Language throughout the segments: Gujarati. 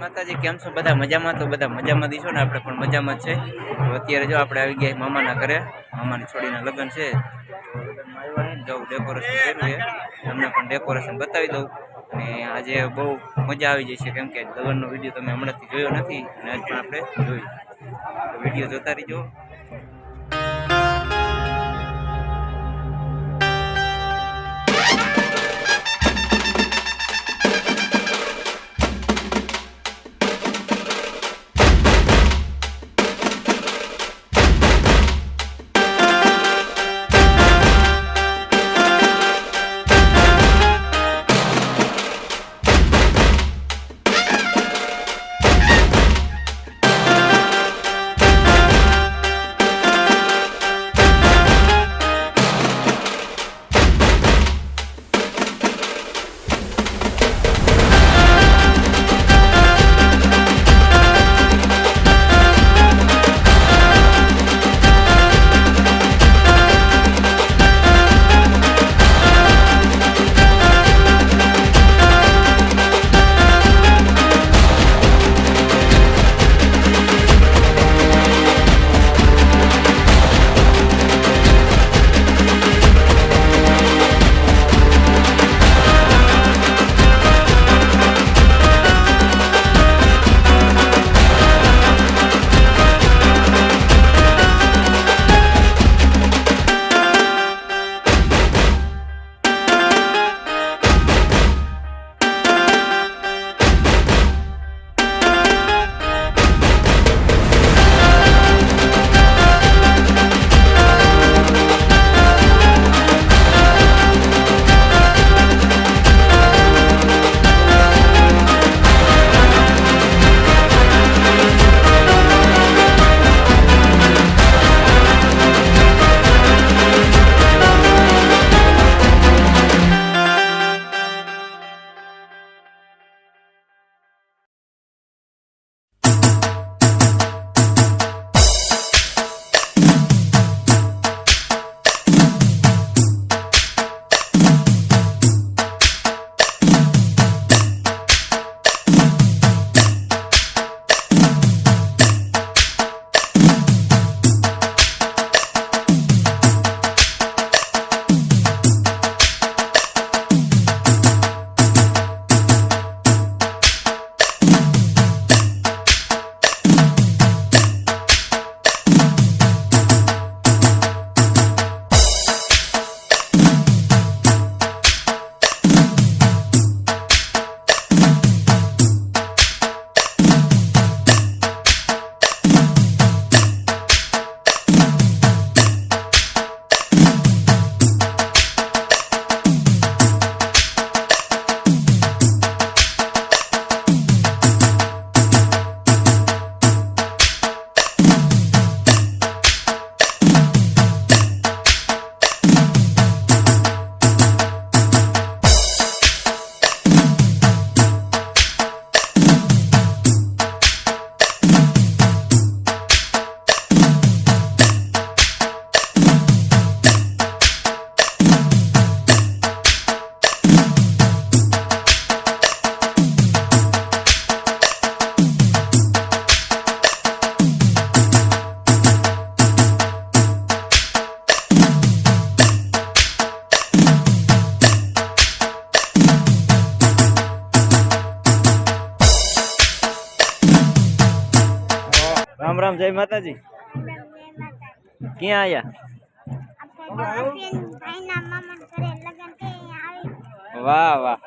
માતાજી, કેમ છો બધા? મજામાં? તો બધા મજામાં દીશો ને, આપણે પણ મજામાં જ છે. તો અત્યારે જો આપણે આવી ગયા મામાના ઘરે, મામાની છોડીના લગ્ન છે. લગ્નમાં આવ્યા ને જો ડેકોરેશન કર્યું છે, તમને પણ ડેકોરેશન બતાવી દઉં. અને આજે બહુ મજા આવી જશે, કેમ કે લગ્નનો વિડીયો તમે હમણાંથી જોયો નથી અને આજ પણ આપણે જોયું. તો વિડીયો જોતા રહીજો. राम राम, जय माता जी। क्या आया? वाह वाह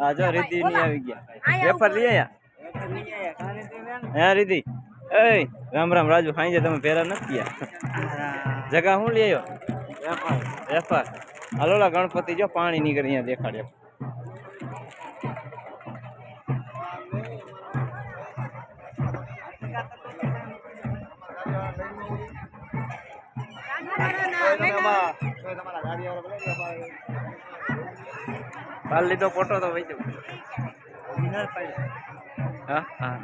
आज रिद्धि नहीं आ गया पेपर लिए या रिद्धि ए राम राम राजू खाई जे तमे फेरा न किया जगह हूँ ले वेफर हलोला गणपति जो पानी निकल अँ देखाड़ियो पाल लीधो फोटो तो भाई हाँ हाँ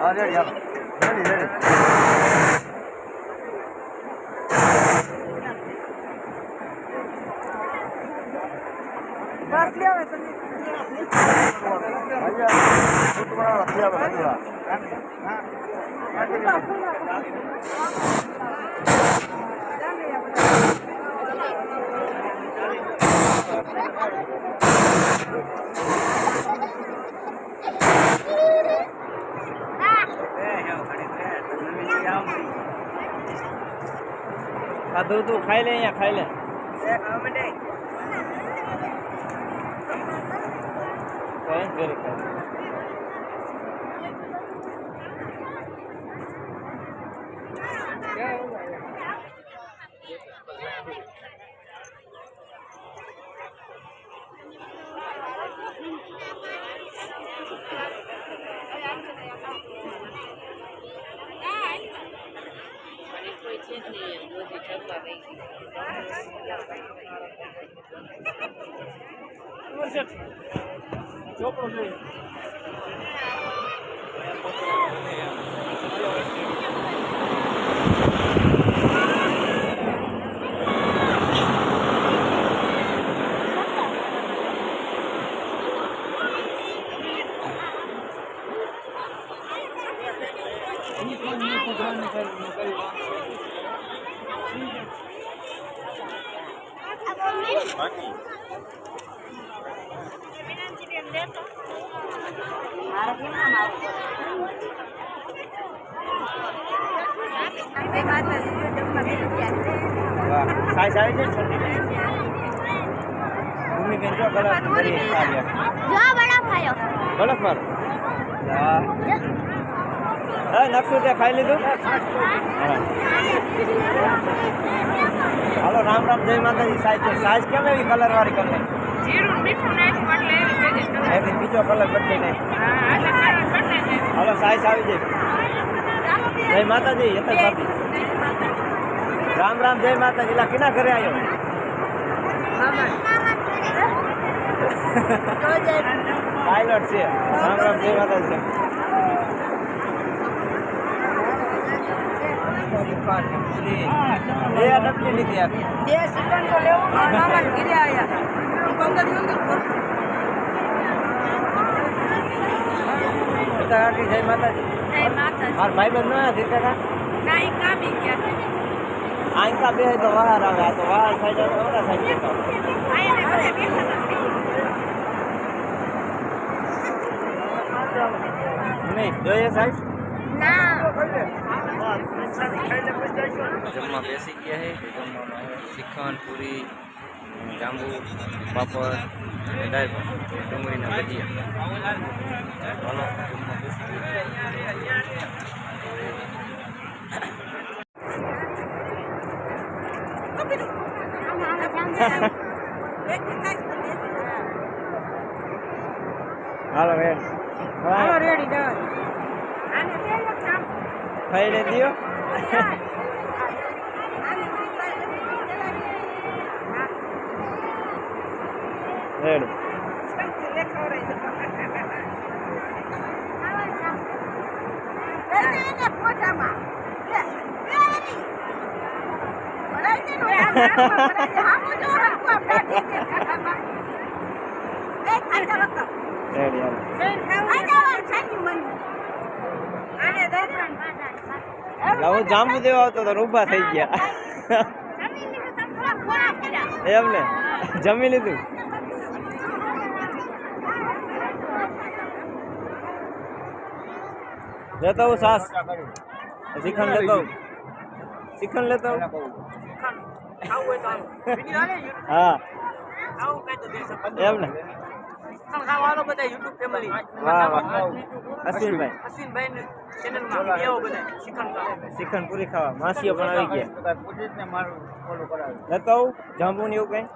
હા રેડી હાલો રેડી રેડી બસ લે હવે સંદીપ ખાધું તું ખાઈ લે અહીંયા ખાઈ લે ઘરે ખાઈ ચોપડો જોઈએ સાઈઝ આવી છે ભૂમિ બેન જો કલર કરી જો બડા ખાયો બડા પર હા નકશો તે ખાઈ લીધું હાલો રામ રામ જય માતાજી સાઈઝ કેમ એવી કલર વાળી કલર જીરું મીઠું નાખ એટલે એવી બીજો કલર બદલી નાખ હાલો સાઈઝ આવી જાય જય માતાજી યતર ભાભી રામ રામ જય માતાજી લા કિના ઘરે આવ્યો પાયલોટ છે રામ રામ જય માતાજી એ ડબલી લીધી આપી બે સેકન્ડ તો લેવું મામા ઘરે આવ્યા જય માતાજી મારા ભાઈ બંધ ના દીકરા ના એ કામી ગયા આંકા બે તો બહાર આવે આ તો બહાર થઈ જાય તો ઓલા થઈ નહીં જોઈએ સાહેબ જમવા બેસી ગયા છે જમવામાં શ્રીખંડ પૂરી જાંબુ પાપડ અને દાળ ડુંગળીના ભજીયા હાલો જમવા બેસી હાલો હાલો રેડી ખાઈ લે દિયો રેડી હું જાંબુ દેવા આવતો તો ઊભા થઈ ગયા એમ ને જમી લીધું લેતા હું સાસ શ્રીખંડ લેતા હું શ્રીખંડ લેતા હું હા એમ ને શ્રીખંડ પૂરી ખાવા માસીઓ પણ આવી ગયા લેતા હું જાંબુ ને એવું કઈ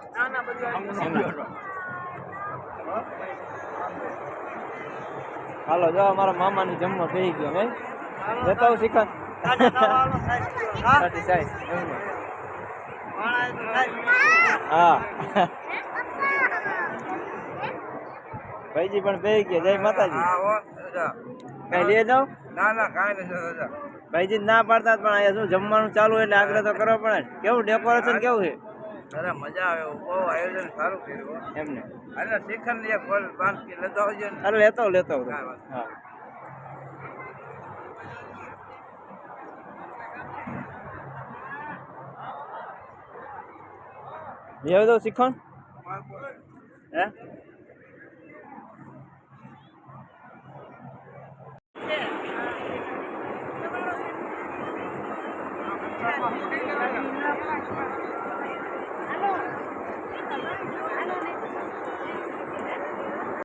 હાલો જો અમારા મામાની જમવા બેસી ગયો મેં લેતા હું શ્રીખંડ હા ભાઈજી પણ બેસી ગયા જય માતાજી કઈ લઈ જાઉં ના ના કાંઈ નથી દાદા. ભાઈજી ના પાડતા પણ અહીંયા શું જમવાનું ચાલુ એટલે આગ્રહ તો કરવો પડે ને. કેવું ડેકોરેશન કેવું છે દાદા મજા આવે બહુ આયોજન સારું કર્યું એમને અને શિખંડ એક ફળ 5 કિલો લેતો આવજો ને. અરે લેતો હા લેવું દઉં શીખણ હે